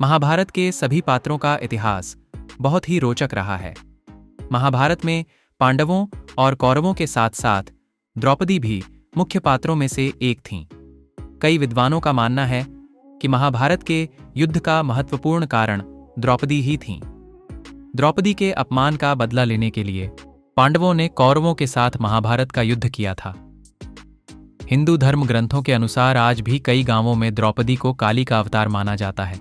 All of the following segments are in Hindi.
महाभारत के सभी पात्रों का इतिहास बहुत ही रोचक रहा है। महाभारत में पांडवों और कौरवों के साथ साथ द्रौपदी भी मुख्य पात्रों में से एक थीं। कई विद्वानों का मानना है कि महाभारत के युद्ध का महत्वपूर्ण कारण द्रौपदी ही थीं। द्रौपदी के अपमान का बदला लेने के लिए पांडवों ने कौरवों के साथ महाभारत का युद्ध किया था। हिंदू धर्म ग्रंथों के अनुसार आज भी कई गांवों में द्रौपदी को काली का अवतार माना जाता है,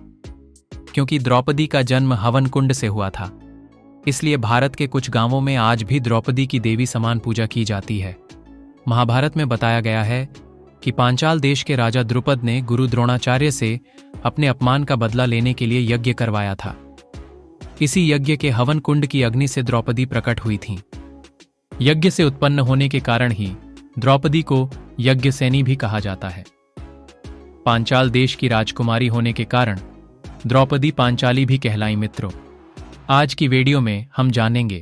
क्योंकि द्रौपदी का जन्म हवन कुंड से हुआ था। इसलिए भारत के कुछ गांवों में आज भी द्रौपदी की देवी समान पूजा की जाती है। महाभारत में बताया गया है कि पांचाल देश के राजा द्रुपद ने गुरु द्रोणाचार्य से अपने अपमान का बदला लेने के लिए यज्ञ करवाया था। इसी यज्ञ के हवन कुंड की अग्नि से द्रौपदी प्रकट हुई थीं। यज्ञ से उत्पन्न होने के कारण ही द्रौपदी को यज्ञसेनी भी कहा जाता है। पांचाल देश की राजकुमारी होने के कारण द्रौपदी पांचाली भी कहलाई। मित्रों, आज की वीडियो में हम जानेंगे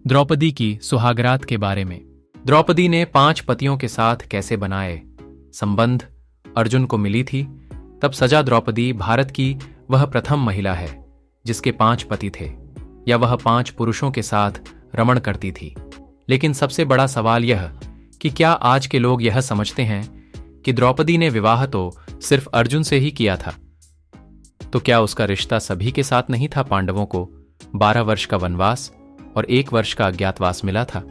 द्रौपदी की सुहागरात के बारे में। द्रौपदी ने 5 पतियों के साथ कैसे बनाए संबंध अर्जुन को मिली थी, तब सजा द्रौपदी भारत की वह प्रथम महिला है जिसके 5 पति थे, या वह 5 पुरुषों के साथ रमण करती थी। लेकिन सबसे बड़ा सवाल यह कि क्या आज के लोग यह समझते हैं कि द्रौपदी ने विवाह तो सिर्फ अर्जुन से ही किया था? तो क्या उसका रिश्ता सभी के साथ नहीं था? पांडवों को 12 वर्ष का वनवास और 1 वर्ष का अज्ञातवास मिला था।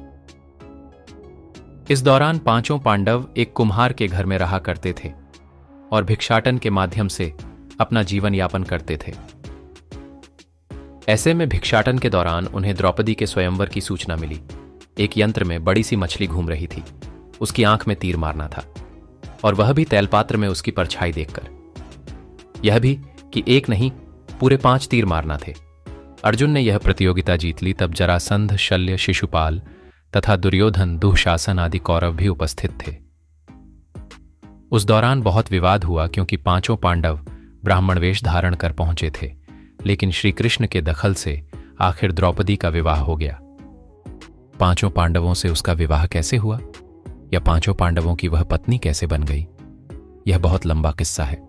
इस दौरान 5 पांडव एक कुम्हार के घर में रहा करते थे और भिक्षाटन के माध्यम से अपना जीवन यापन करते थे। ऐसे में भिक्षाटन के दौरान उन्हें द्रौपदी के स्वयंवर की सूचना मिली। एक यंत्र में बड़ी सी मछली घूम रही थी, उसकी आंख में तीर मारना था, और वह भी तैलपात्र में उसकी परछाई देखकर। यह भी कि एक नहीं, पूरे 5 तीर मारना थे। अर्जुन ने यह प्रतियोगिता जीत ली तब जरासंध, शल्य, शिशुपाल तथा दुर्योधन, दुःशासन आदि कौरव भी उपस्थित थे। उस दौरान बहुत विवाद हुआ, क्योंकि 5 पांडव ब्राह्मण वेश धारण कर पहुंचे थे, लेकिन श्री कृष्ण के दखल से आखिर द्रौपदी का विवाह हो गया। 5 पांडवों से उसका विवाह कैसे हुआ, या 5 पांडवों की वह पत्नी कैसे बन गई, यह बहुत लंबा किस्सा है।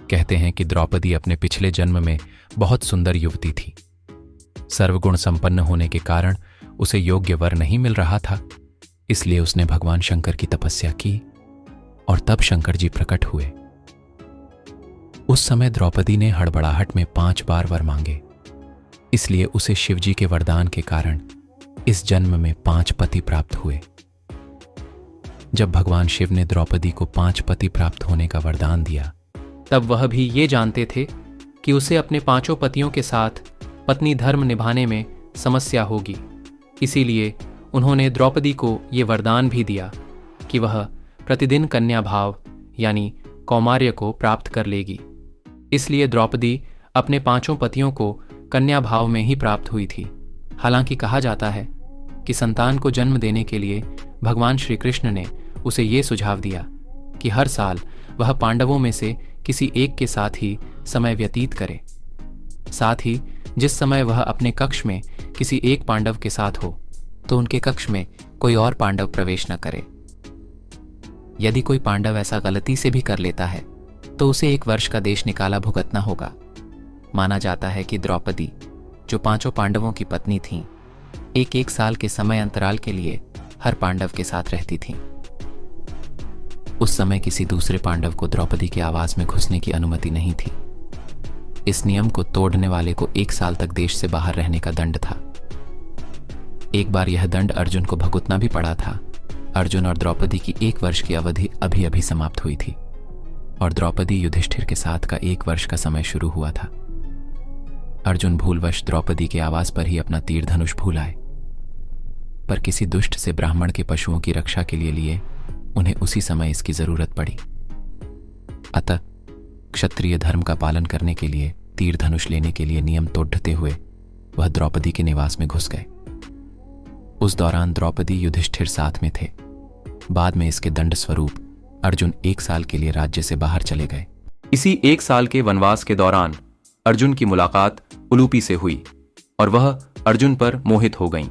कहते हैं कि द्रौपदी अपने पिछले जन्म में बहुत सुंदर युवती थी। सर्वगुण संपन्न होने के कारण उसे योग्य वर नहीं मिल रहा था, इसलिए उसने भगवान शंकर की तपस्या की और तब शंकर जी प्रकट हुए। उस समय द्रौपदी ने हड़बड़ाहट में 5 बार वर मांगे, इसलिए उसे शिवजी के वरदान के कारण इस जन्म में 5 पति प्राप्त हुए। जब भगवान शिव ने द्रौपदी को 5 पति प्राप्त होने का वरदान दिया, तब वह भी ये जानते थे कि उसे अपने 5 पतियों के साथ पत्नी धर्म निभाने में समस्या होगी। इसीलिए उन्होंने द्रौपदी को ये वरदान भी दिया कि वह प्रतिदिन कन्या भाव यानी कौमार्य को प्राप्त कर लेगी। इसलिए द्रौपदी अपने 5 पतियों को कन्या भाव में ही प्राप्त हुई थी। हालांकि कहा जाता है कि संतान को जन्म देने के लिए भगवान श्री कृष्ण ने उसे ये सुझाव दिया कि हर साल वह पांडवों में से किसी एक के साथ ही समय व्यतीत करे। साथ ही जिस समय वह अपने कक्ष में किसी एक पांडव के साथ हो, तो उनके कक्ष में कोई और पांडव प्रवेश न करे। यदि कोई पांडव ऐसा गलती से भी कर लेता है, तो उसे 1 वर्ष का देश निकाला भुगतना होगा। माना जाता है कि द्रौपदी, जो 5 पांडवों की पत्नी थीं, 1 साल के समय अंतराल के लिए हर पांडव के साथ रहती थीं। उस समय किसी दूसरे पांडव को द्रौपदी के आवास में घुसने की अनुमति नहीं थी। इस नियम को तोड़ने वाले को 1 साल तक देश से बाहर रहने का दंड था। एक बार यह दंड अर्जुन को भुगतना भी पड़ा था। अर्जुन और द्रौपदी की 1 वर्ष की अवधि अभी अभी समाप्त हुई थी और द्रौपदी युधिष्ठिर के साथ का 1 वर्ष का समय शुरू हुआ था। अर्जुन भूलवश द्रौपदी के आवास पर ही अपना तीर धनुष भूल आए, पर किसी दुष्ट से ब्राह्मण के पशुओं की रक्षा के लिए उन्हें उसी समय इसकी जरूरत पड़ी। अतः क्षत्रिय धर्म का पालन करने के लिए तीर धनुष लेने के लिए नियम तोड़ते हुए वह द्रौपदी के निवास में घुस गए। उस दौरान द्रौपदी युधिष्ठिर साथ में थे। बाद में इसके दंड स्वरूप अर्जुन 1 साल के लिए राज्य से बाहर चले गए। इसी 1 साल के वनवास के दौरान अर्जुन की मुलाकात उलूपी से हुई और वह अर्जुन पर मोहित हो गईं।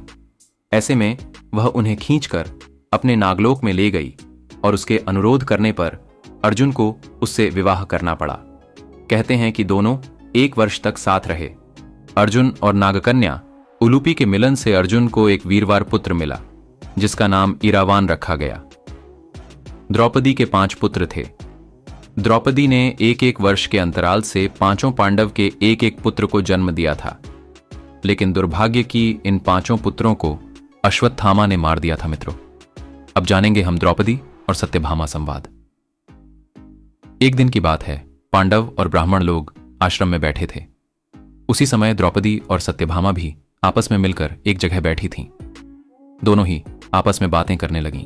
ऐसे में वह उन्हें खींचकर अपने नागलोक में ले गई और उसके अनुरोध करने पर अर्जुन को उससे विवाह करना पड़ा। कहते हैं कि दोनों 1 वर्ष तक साथ रहे। अर्जुन और नागकन्या उलूपी के मिलन से अर्जुन को एक वीरवार पुत्र मिला, जिसका नाम इरावान रखा गया। द्रौपदी के 5 पुत्र थे। द्रौपदी ने 1-1 वर्ष के अंतराल से 5 पांडव के 1-1 पुत्र को जन्म दिया था, लेकिन दुर्भाग्य की इन 5 पुत्रों को अश्वत्थामा ने मार दिया था। मित्रों, अब जानेंगे हम द्रौपदी और सत्यभामा संवाद। एक दिन की बात है, पांडव और ब्राह्मण लोग आश्रम में बैठे थे। उसी समय द्रौपदी और सत्यभामा भी आपस में मिलकर एक जगह बैठी थीं। दोनों ही आपस में बातें करने लगीं।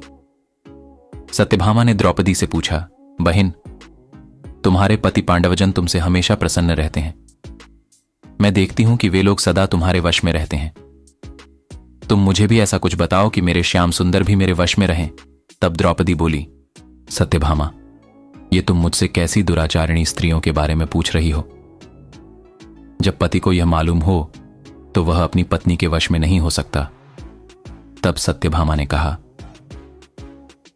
सत्यभामा ने द्रौपदी से पूछा, बहन, तुम्हारे पति पांडवजन तुमसे हमेशा प्रसन्न रहते हैं। मैं देखती हूं कि वे लोग सदा तुम्हारे वश में रहते हैं। तुम मुझे भी ऐसा कुछ बताओ कि मेरे श्याम सुंदर भी मेरे वश में रहें। तब द्रौपदी बोली, सत्यभामा, ये तुम मुझसे कैसी दुराचारिणी स्त्रियों के बारे में पूछ रही हो? जब पति को यह मालूम हो तो वह अपनी पत्नी के वश में नहीं हो सकता। तब सत्यभामा ने कहा,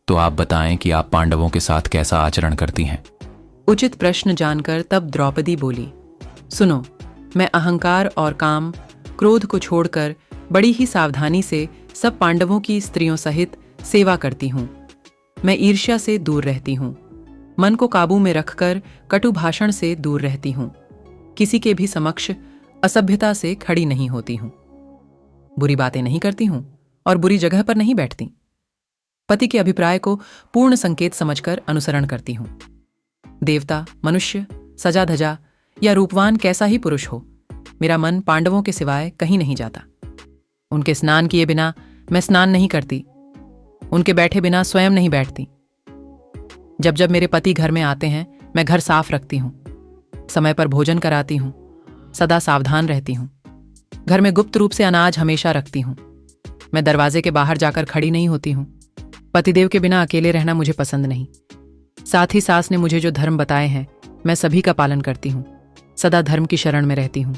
तो आप बताएं कि आप पांडवों के साथ कैसा आचरण करती हैं? उचित प्रश्न जानकर तब द्रौपदी बोली, सुनो, मैं अहंकार और काम, क्रोध को छोड़कर बड़ी ही सावधानी से सब पांडवों की स्त्रियों सहित सेवा करती हूं। मैं ईर्ष्या से दूर रहती हूं, मन को काबू में रखकर कटु भाषण से दूर रहती हूं, किसी के भी समक्ष असभ्यता से खड़ी नहीं होती हूं, बुरी बातें नहीं करती हूं और बुरी जगह पर नहीं बैठती। पति के अभिप्राय को पूर्ण संकेत समझकर अनुसरण करती हूं। देवता, मनुष्य, सजा धजा या रूपवान कैसा ही पुरुष हो, मेरा मन पांडवों के सिवाय कहीं नहीं जाता। उनके स्नान किए बिना मैं स्नान नहीं करती, उनके बैठे बिना स्वयं नहीं बैठती। जब जब मेरे पति घर में आते हैं, मैं घर साफ रखती हूं, समय पर भोजन कराती हूं, सदा सावधान रहती हूं। घर में गुप्त रूप से अनाज हमेशा रखती हूं। मैं दरवाजे के बाहर जाकर खड़ी नहीं होती हूं। पतिदेव के बिना अकेले रहना मुझे पसंद नहीं। साथ ही सास ने मुझे जो धर्म बताए हैं, मैं सभी का पालन करती हूं। सदा धर्म की शरण में रहती हूं।